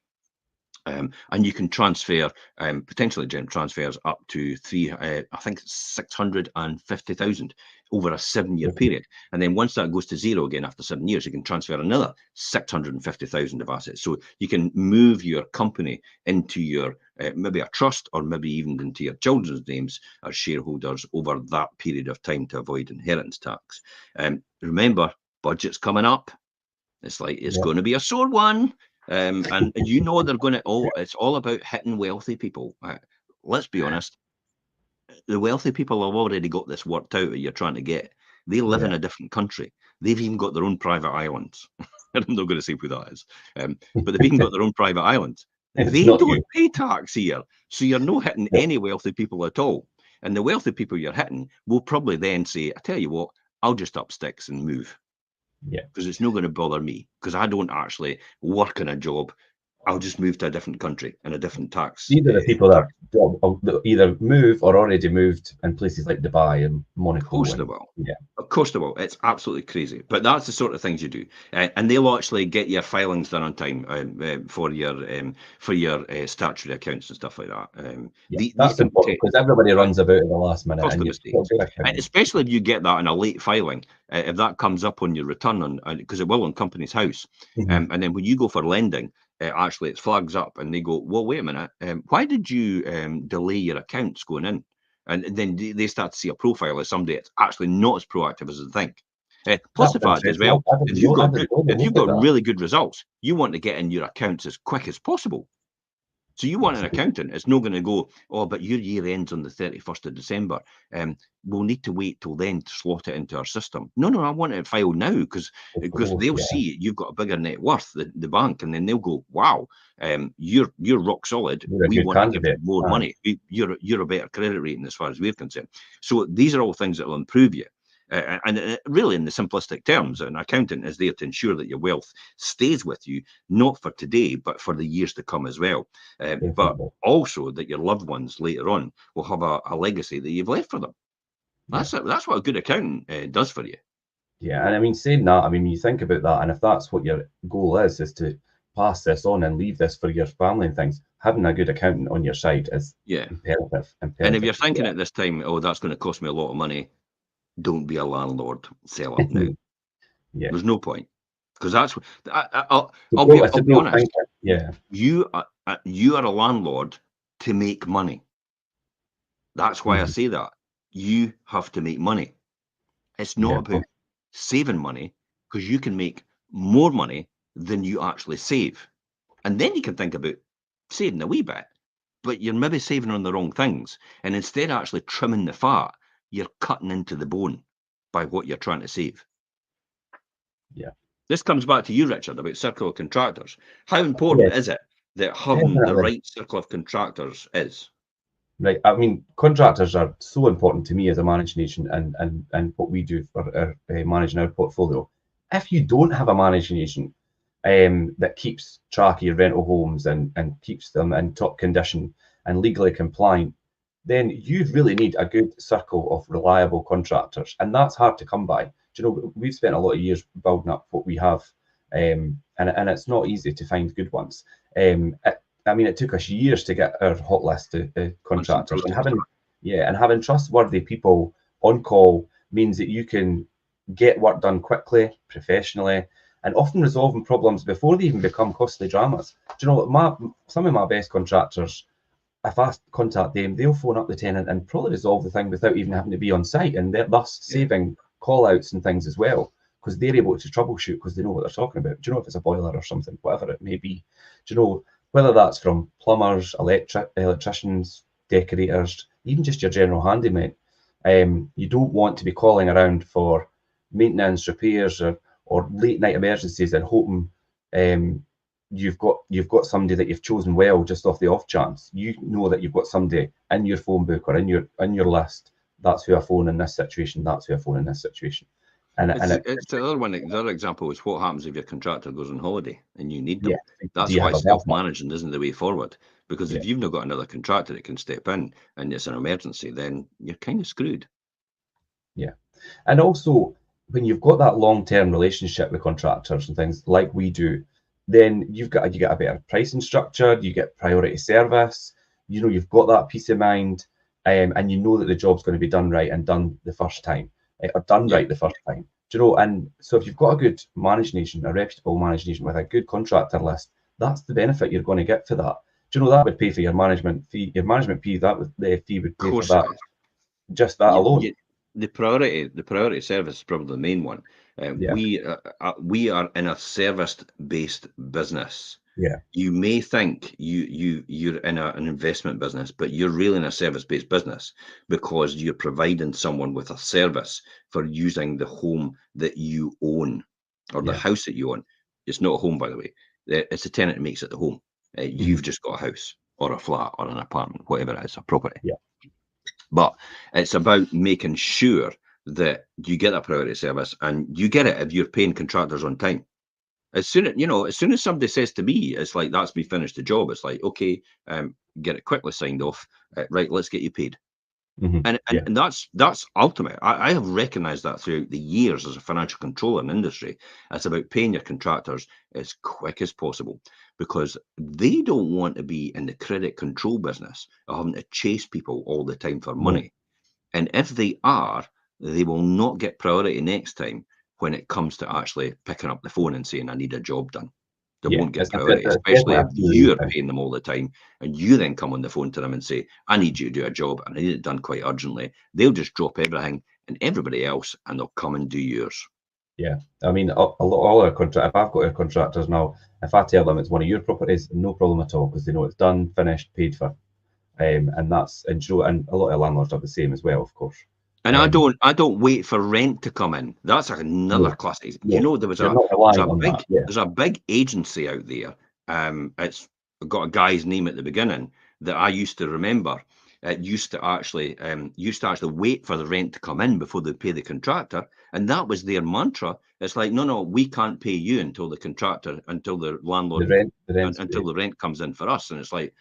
And you can transfer potentially exempt transfers up to I think 650,000 over a 7-year period. And then once that goes to zero again after 7 years, you can transfer another 650,000 of assets. So you can move your company into your maybe a trust, or maybe even into your children's names as shareholders over that period of time to avoid inheritance tax. Remember, budget's coming up. It's like it's going to be a sore one. And you know they're going to, it's all about hitting wealthy people. Let's be honest. The wealthy people have already got this worked out that you're trying to get. They live in a different country. They've even got their own private islands. I'm not going to say who that is. But they've even got their own private islands. They don't pay tax here. So you're not hitting any wealthy people at all. And the wealthy people you're hitting will probably then say, I tell you what, I'll just up sticks and move. Because it's not going to bother me, because I don't actually work in a job. I'll just move to a different country and a different tax. Either the people that either move or already moved in places like Dubai and Monaco. Of course they will. Of course they will. It's absolutely crazy. But that's the sort of things you do. And they'll actually get your filings done on time for your statutory accounts and stuff like that. That's important, because everybody runs about at the last minute. And especially if you get that in a late filing, if that comes up on your return, because it will on Companies House. And then when you go for lending, actually it flags up and they go, well, wait a minute, why did you delay your accounts going in? And then they start to see a profile of somebody that's actually not as proactive as they think. Plus the fact as well, if you've got really good results, you want to get in your accounts as quick as possible. So you want an accountant. It's not going to go, oh, but your year ends on the 31st of December. We'll need to wait till then to slot it into our system. No, I want it filed now, because they'll see you've got a bigger net worth, the bank, and then they'll go, wow, you're rock solid. We want to give you more money. You're a better credit rating as far as we're concerned. So these are all things that will improve you. And really, in the simplistic terms, an accountant is there to ensure that your wealth stays with you, not for today, but for the years to come as well. But also that your loved ones later on will have a legacy that you've left for them. That's what a good accountant does for you. Yeah, and I mean, saying that, I mean, you think about that, and if that's what your goal is to pass this on and leave this for your family and things, having a good accountant on your side is imperative. And if you're thinking at this time, oh, that's going to cost me a lot of money, don't be a landlord. Sell up now. There's no point, because that's I'll be honest. You are a landlord to make money. That's why I say that. You have to make money. It's not about saving money, because you can make more money than you actually save, and then you can think about saving a wee bit. But you're maybe saving on the wrong things, and instead of actually trimming the fat, you're cutting into the bone by what you're trying to save. This comes back to you, Richard, about circle of contractors. How important is it that having the right circle of contractors is? Right. I mean, contractors are so important to me as a managing agent, and what we do for managing our portfolio. If you don't have a managing agent that keeps track of your rental homes and keeps them in top condition and legally compliant, then you really need a good circle of reliable contractors, and that's hard to come by. Do you know, we've spent a lot of years building up what we have and it's not easy to find good ones. I mean, it took us years to get our hot list of contractors, and having trustworthy people on call means that you can get work done quickly, professionally, and often resolving problems before they even become costly dramas. Do you know, some of my best contractors, if I contact them, they'll phone up the tenant and probably resolve the thing without even having to be on site, and they're thus saving call outs and things as well, because they're able to troubleshoot because they know what they're talking about. Do you know, if it's a boiler or something, whatever it may be? Do you know, whether that's from plumbers, electricians, decorators, even just your general handyman, you don't want to be calling around for maintenance, repairs, or late night emergencies and hoping you've got somebody that you've chosen well just off the off chance. You know that you've got somebody in your phone book or in your list. That's who I phone in this situation. That's who I phone in this situation. And it's the other one. The other example is what happens if your contractor goes on holiday and you need them. Yeah, That's why self-managing isn't the way forward. Because if you've not got another contractor that can step in and it's an emergency, then you're kind of screwed. Yeah, and also when you've got that long-term relationship with contractors and things like we do, then you get a better pricing structure. You get priority service. You know, you've got that peace of mind, and you know that the job's going to be done right and done the first time, or done right the first time. Do you know? And so if you've got a good managed nation, a reputable managed nation with a good contractor list, that's the benefit you're going to get for that. Do you know that would pay for your management fee? Your management fee, the fee would pay for that. Just that alone. The priority service is probably the main one. We are in a service-based business. Yeah. You may think you're in an investment business, but you're really in a service-based business because you're providing someone with a service for using the home that you own or the house that you own. It's not a home, by the way. It's a tenant that makes it the home. You've just got a house or a flat or an apartment, whatever it is, a property. Yeah. But it's about making sure that you get that priority service, and you get it if you're paying contractors on time. As soon as somebody says to me, it's like, that's me finished the job. It's like, okay, get it quickly signed off. Right, let's get you paid. And that's ultimate. I have recognized that throughout the years as a financial controller in the industry. It's about paying your contractors as quick as possible, because they don't want to be in the credit control business or having to chase people all the time for money. And if they are, they will not get priority next time when it comes to actually picking up the phone and saying, I need a job done. They won't get priority, especially if you're paying them all the time and you then come on the phone to them and say, I need you to do a job and I need it done quite urgently. They'll just drop everything and everybody else and they'll come and do yours. Yeah, I mean, all our contract. If I've got our contractors now, if I tell them it's one of your properties, no problem at all, because they know it's done, finished, paid for, and a lot of landlords are the same as well, of course. And I don't wait for rent to come in. That's another classic. You know, there's a big agency out there. It's got a guy's name at the beginning that I used to remember. It used to actually wait for the rent to come in before they pay the contractor, and that was their mantra. It's like, no, we can't pay you until the landlord, until the rent comes in for us. And it's like,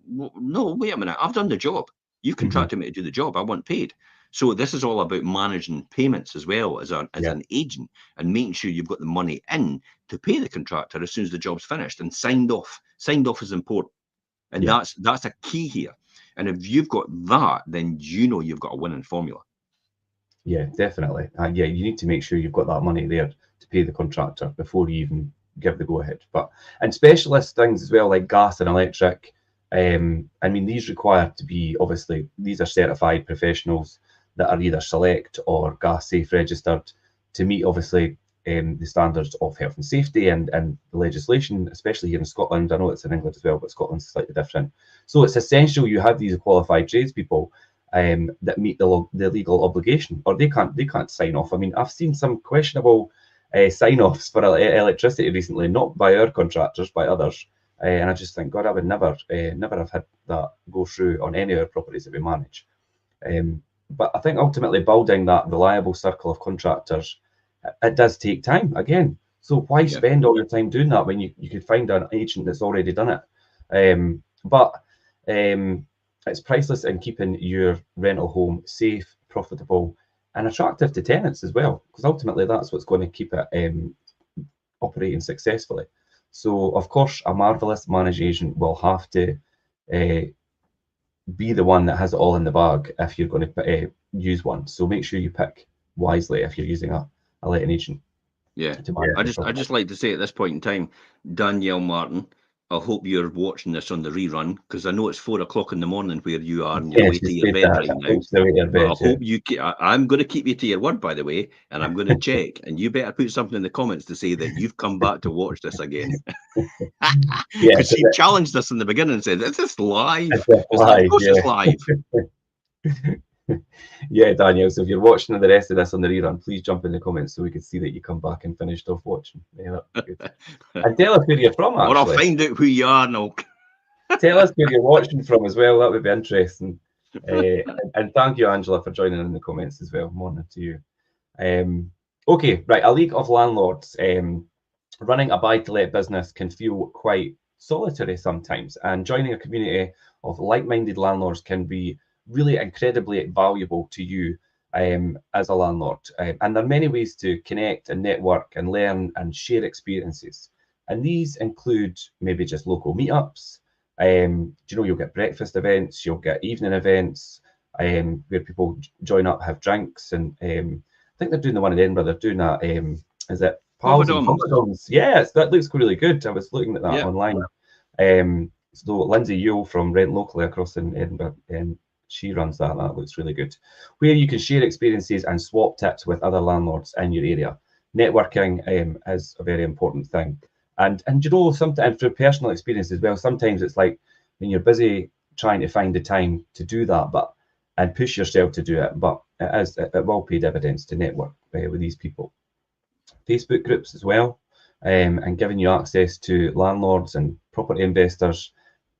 no, wait a minute, I've done the job. You've contracted me to do the job. I want paid. So this is all about managing payments as well as an agent, and making sure you've got the money in to pay the contractor as soon as the job's finished and signed off. Signed off is important. And that's a key here. And if you've got that, then you know you've got a winning formula. Yeah, definitely. You need to make sure you've got that money there to pay the contractor before you even give the go-ahead. And specialist things as well, like gas and electric, I mean, these require to be, obviously, these are certified professionals that are either select or gas safe registered to meet, obviously, the standards of health and safety and the legislation, especially here in Scotland. I know it's in England as well, but Scotland's slightly different. So it's essential you have these qualified tradespeople that meet the legal obligation, or they can't sign off. I mean, I've seen some questionable sign-offs for electricity recently, not by our contractors, by others. And I just think, God, I would never have had that go through on any of our properties that we manage. But I think ultimately building that reliable circle of contractors, it does take time again. So why spend all your time doing that when you could find an agent that's already done it? But it's priceless in keeping your rental home safe, profitable, and attractive to tenants as well, because ultimately that's what's going to keep it operating successfully. So, of course, a marvellous managing agent will have to be the one that has it all in the bag if you're going to use one. So make sure you pick wisely if you're using a letting agent. Yeah, I just like to say at this point in time, Danielle Martin, I hope you're watching this on the rerun, because I know it's 4 o'clock in the morning where you are and you're away to your bed right now. But I hope you. I'm going to keep you to your word, by the way, and I'm going to check. And you better put something in the comments to say that you've come back to watch this again. Because she challenged us in the beginning and said, "Is this live?" It's like, of course it's live. Yeah, Daniel, so if you're watching the rest of this on the rerun, please jump in the comments so we can see that you come back and finished off watching. Yeah, that'd be good. And tell us where you're from, actually. Or I'll find out who you are, no. Tell us where you're watching from as well. That would be interesting. And thank you, Angela, for joining in the comments as well. Morning to you. Okay, right, a league of landlords. Running a buy-to-let business can feel quite solitary sometimes, and joining a community of like-minded landlords can be really incredibly valuable to you as a landlord. And there are many ways to connect and network and learn and share experiences. And these include maybe just local meetups. You'll get breakfast events, you'll get evening events where people join up, have drinks. And I think they're doing the one in Edinburgh. They're doing that, is it Pals and Pompadums? Yes, that looks really good. I was looking at that online. So Lindsay Yule from Rent Locally across in Edinburgh, she runs that. That looks really good. Where you can share experiences and swap tips with other landlords in your area. Networking is a very important thing. And sometimes through personal experience as well, sometimes it's like when you're busy trying to find the time to do that, and push yourself to do it, but it will pay dividends to network with these people. Facebook groups as well, and giving you access to landlords and property investors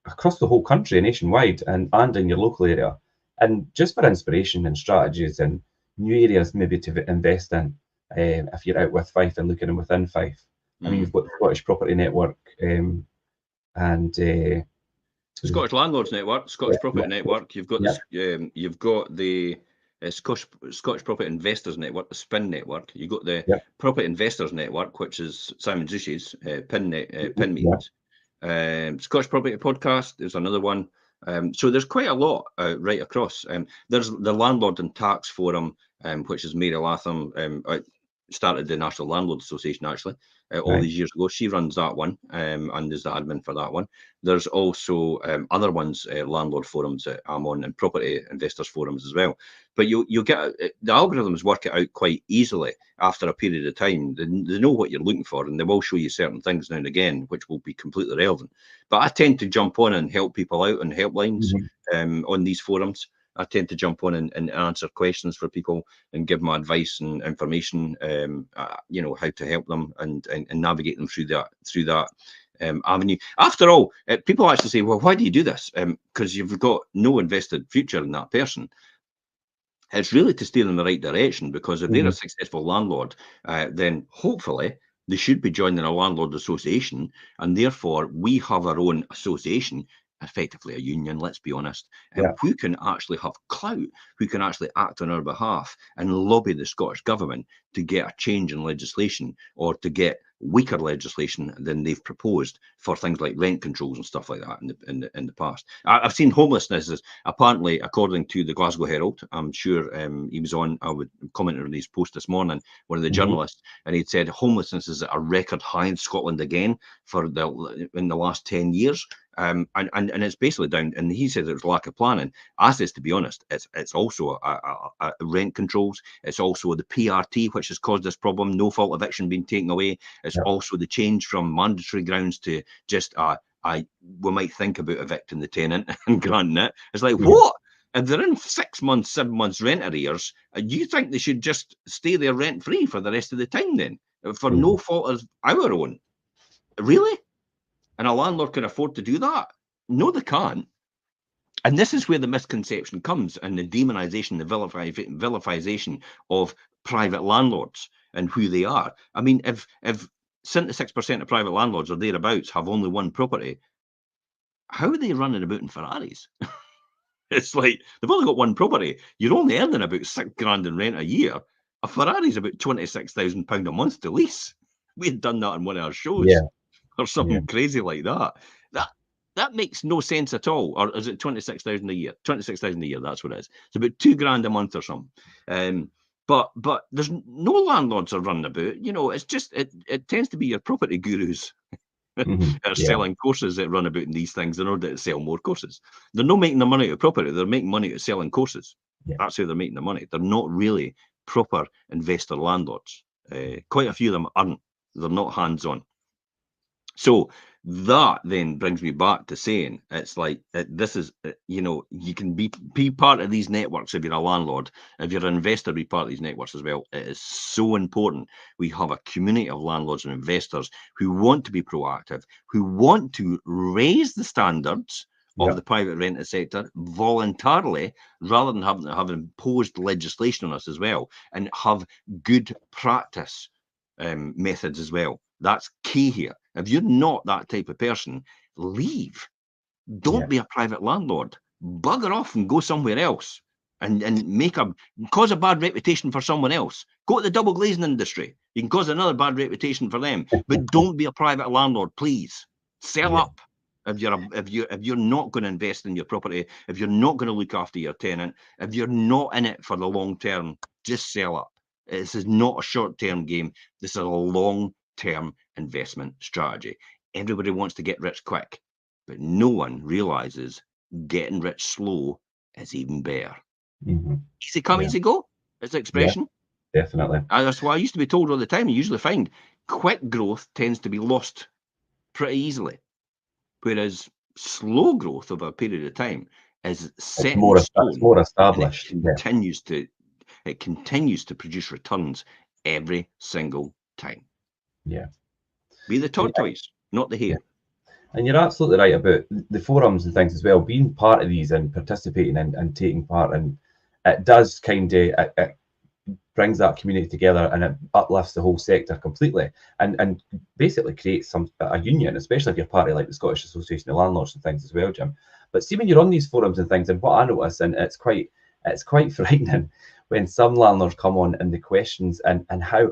across the whole country, nationwide, and in your local area, and just for inspiration and strategies and new areas maybe to invest in. If you're out with Fife and looking within Fife, I mean, you've got the Scottish Property Network and Scottish Landlords Network, Scottish Property Network. You've got the Scottish Property Investors Network, the SPIN Network. You've got the Property Investors Network, which is Simon Zush's PIN meetings. Scottish Property Podcast is another one. So there's quite a lot right across. There's the Landlord and Tax Forum, which is Mary Latham. Started the National Landlord Association actually all these years ago. She runs that one and is the admin for that one. There's also other ones, landlord forums that I'm on, and property investors forums as well. But you get the algorithms work it out quite easily after a period of time. They know what you're looking for, and they will show you certain things now and again which will be completely relevant. But I tend to jump on and help people out on helplines on these forums. I tend to jump on and answer questions for people and give them advice and information, how to help them and navigate them through that avenue. After all, people actually say, well, why do you do this? Because you've got no invested future in that person. It's really to steer in the right direction, because if they're a successful landlord, then hopefully they should be joining a landlord association, and therefore we have our own association, effectively a union, let's be honest, who can actually have clout, who can actually act on our behalf and lobby the Scottish Government to get a change in legislation, or to get weaker legislation than they've proposed for things like rent controls and stuff like that in the past. I've seen homelessness as, apparently, according to the Glasgow Herald, I'm sure he was on, I would comment on his post this morning, one of the journalists, and he'd said homelessness is at a record high in Scotland again in the last 10 years. And it's basically down, and he said it was lack of planning. I says, to be honest, it's also a rent controls. It's also the PRT, which has caused this problem, no fault eviction being taken away. It's also the change from mandatory grounds to just we might think about evicting the tenant and granting it. It's like, what? If they're in 6 months, 7 months rent arrears, you think they should just stay there rent free for the rest of the time then, for no fault of our own? Really? And a landlord can afford to do that? No, they can't. And this is where the misconception comes, and the demonization, the vilification of private landlords and who they are. I mean, if 76% of private landlords or thereabouts have only one property, how are they running about in Ferraris? It's like, they've only got one property. You're only earning about £6,000 in rent a year. A Ferrari's about £26,000 a month to lease. we had done that on one of our shows, Yeah. or something Yeah. crazy like that. That makes no sense at all. Or is it 26,000 a year? 26,000 a year. That's what it is. It's about £2,000 a month or something. But there's no landlords are running about. You know, it's just it tends to be your property gurus Mhm. are Yeah. selling courses that run about in these things in order to sell more courses. They're not making their money out of property. They're making money out of selling courses. Yeah. That's how they're making the money. They're not really proper investor landlords. Quite a few of them aren't. They're not hands-on. So that then brings me back to saying it's like this is, you know, you can be part of these networks if you're a landlord. If you're an investor, be part of these networks as well. It is so important. We have a community of landlords and investors who want to be proactive, who want to raise the standards of the private rented sector voluntarily, rather than having to have imposed legislation on us as well, and have good practice methods as well. That's key here. If you're not that type of person, leave. Don't be a private landlord. Bugger off and go somewhere else and cause a bad reputation for someone else. Go to the double glazing industry. You can cause another bad reputation for them. But don't be a private landlord, please. Sell up. If you're not going to invest in your property, if you're not going to look after your tenant, if you're not in it for the long term, just sell up. This is not a short-term game. This is a long-term investment strategy. Everybody wants to get rich quick, but no one realizes getting rich slow is even better. Easy come, easy go. It's the expression. Definitely. That's what I used to be told all the time. You usually find quick growth tends to be lost pretty easily, whereas slow growth over a period of time is set in stone. It's more established. It continues to produce returns every single time. Yeah. Be the tortoise, not the hare. And you're absolutely right about the forums and things as well. Being part of these and participating and taking part, and it does kind of it brings that community together, and it uplifts the whole sector completely, and basically creates a union, especially if you're part of like the Scottish Association of Landlords and things as well, Jim. But see, when you're on these forums and things, and what I notice, and it's quite frightening when some landlords come on and the questions and how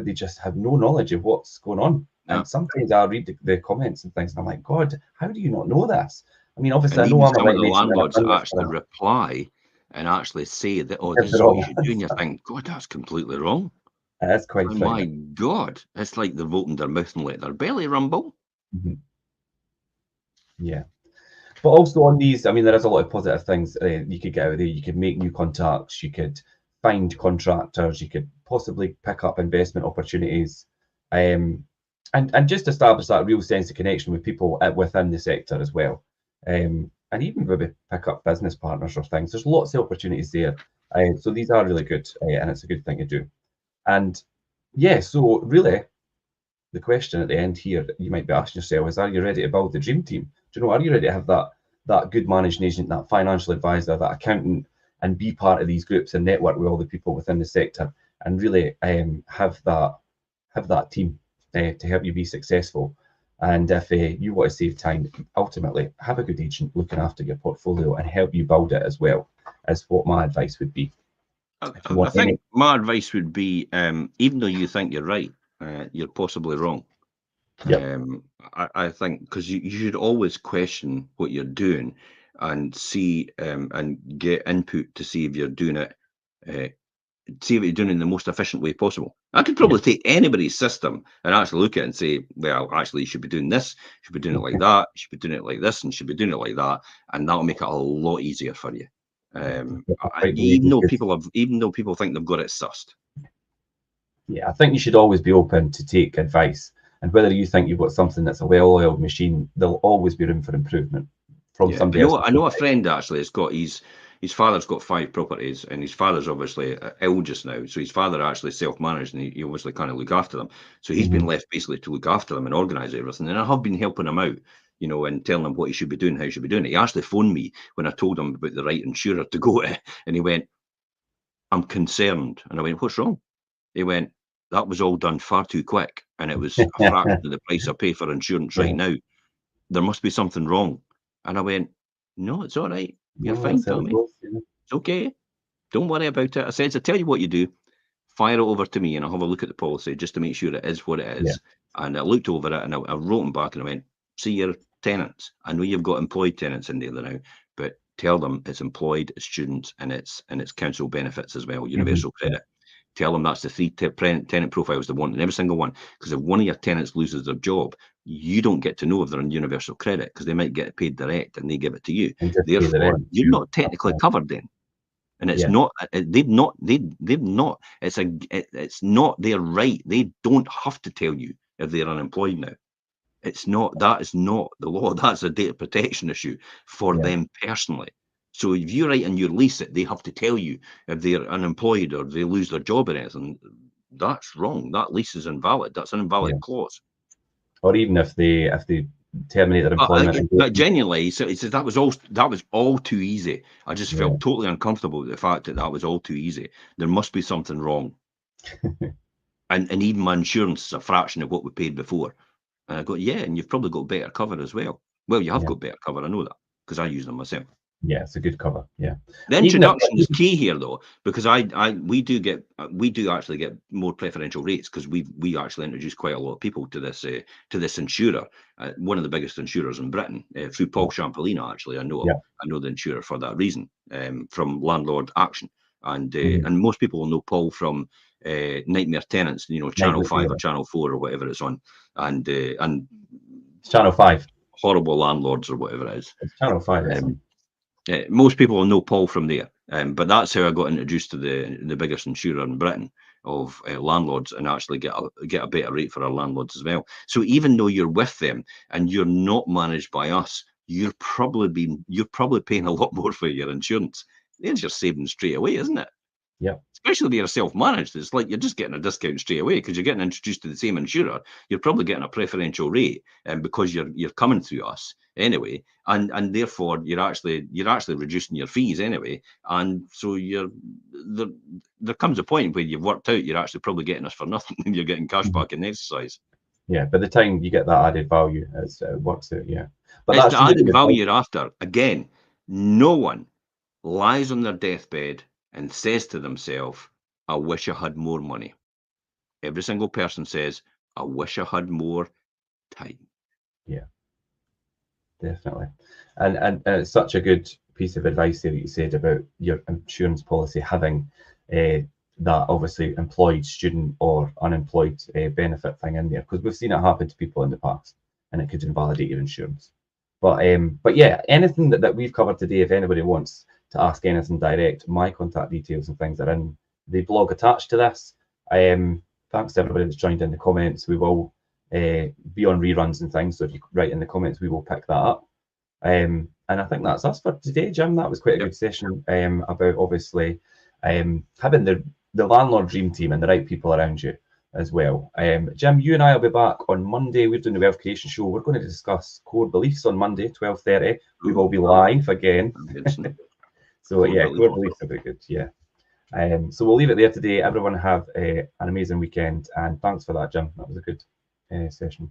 they just have no knowledge of what's going on. And sometimes I read the comments and things, and I'm like, God, how do you not know this? I mean, obviously, and I know I'm a some of the right landlords actually reply and actually say that, oh, this is what you should do, and you think, God, that's completely wrong. That's quite frightening. My God, it's like they've opened their mouth and let their belly rumble. Yeah. But also on these, I mean, there is a lot of positive things you could get out of there. You could make new contacts, you could find contractors, you could possibly pick up investment opportunities, and just establish that real sense of connection with people within the sector as well. And even maybe pick up business partners or things. There's lots of opportunities there. So these are really good, and it's a good thing to do. And yeah, so really, the question at the end here you might be asking yourself is, are you ready to build the dream team? Do you know, are you ready to have that good managing agent, that financial advisor, that accountant, and be part of these groups and network with all the people within the sector, and really have that team to help you be successful? And if you want to save time, ultimately have a good agent looking after your portfolio and help you build it as well, as what my advice would be. I think my advice would be, even though you think you're right, you're possibly wrong. I think because you should always question what you're doing and see and get input to see if you're doing it, see if you're doing it in the most efficient way possible. I could probably take anybody's system and actually look at it and say, well, actually, you should be doing this, you should be doing it like that, you should be doing it like this, and you should be doing it like that, and that'll make it a lot easier for you. Even though people think they've got it sussed. Yeah, I think you should always be open to take advice, and whether you think you've got something that's a well-oiled machine, there'll always be room for improvement from somebody else. I know a friend actually has got his father's got 5 properties, and his father's obviously ill just now, so his father actually self-managed, and he obviously kind of look after them. So he's been left basically to look after them and organise everything, and I have been helping him out, you know, and telling him what he should be doing, how he should be doing it. He actually phoned me when I told him about the right insurer to go to, and he went, "I'm concerned," and I went, "What's wrong?" He went, "That was all done far too quick, and it was a fraction of the price I pay for insurance right now. There must be something wrong." And I went, "No, it's all right. You're fine, Tommy. It's okay. Don't worry about it." I said, "So tell you what you do. fire it over to me and I'll have a look at the policy just to make sure it is what it is. Yeah. And I looked over it and I wrote them back and I went, see your tenants. I know you've got employed tenants in there now, but tell them it's employed, it's students, and it's council benefits as well, universal credit. Tell them that's the 3 tenant profiles they want in every single one. Because if one of your tenants loses their job, you don't get to know if they're on universal credit because they might get paid direct and they give it to you. Therefore, you're not technically covered then. And it's not, they've not, it's not their right. They don't have to tell you if they're unemployed now. It's not, that is not the law. That's a data protection issue for them personally. So if you write in your lease that they have to tell you if they're unemployed or they lose their job or anything, that's wrong. That lease is invalid. That's an invalid clause. Or even if they terminate their employment. But genuinely, so it says that was all too easy. I just felt totally uncomfortable with the fact that was all too easy. There must be something wrong. and even my insurance is a fraction of what we paid before. And I go, yeah, and you've probably got better cover as well. Well, you have got better cover. I know that because I use them myself. Yeah, it's a good cover. Yeah. The introduction is key here, though, because we do actually get more preferential rates because we actually introduced quite a lot of people to this insurer, one of the biggest insurers in Britain, through Paul Champolina. Actually, I know the insurer for that reason, from Landlord Action, and most people will know Paul from Nightmare Tenants, Channel 5 or Channel 4 or whatever it's on, and Channel 5, Horrible Landlords or whatever it is. It's Channel 5. Most people will know Paul from there, but that's how I got introduced to the biggest insurer in Britain of landlords, and actually get a better rate for our landlords as well. So even though you're with them and you're not managed by us, you're probably paying a lot more for your insurance. There's your savings straight away, isn't it? Yeah. Especially if you're self-managed, it's like you're just getting a discount straight away because you're getting introduced to the same insurer. You're probably getting a preferential rate, because you're coming through us anyway, and therefore you're actually reducing your fees anyway. And so there comes a point where you've worked out you're actually probably getting us for nothing, and you're getting cash back in the exercise. Yeah, by the time you get that added value, it works out. Yeah, but it's that's the added value you're after. Again, no one lies on their deathbed and says to themselves, I wish I had more money. Every single person says, I wish I had more time. Yeah, definitely. And it's such a good piece of advice there that you said about your insurance policy having that obviously employed student or unemployed benefit thing in there, because we've seen it happen to people in the past and it could invalidate your insurance. But yeah, anything that we've covered today, if anybody wants to ask anything direct, my contact details and things are in the blog attached to this. Thanks to everybody that's joined in the comments. We will be on reruns and things, so if you write in the comments, we will pick that up. And I think that's us for today, Jim. That was quite a good session about obviously having the landlord dream team and the right people around you as well. Jim, you and I will be back on Monday. We're doing the verification show. We're going to discuss core beliefs on Monday, 12:30. We will be live again. So yeah, core beliefs will be good. Yeah. So we'll leave it there today. Everyone have an amazing weekend, and thanks for that, Jim. That was a good session.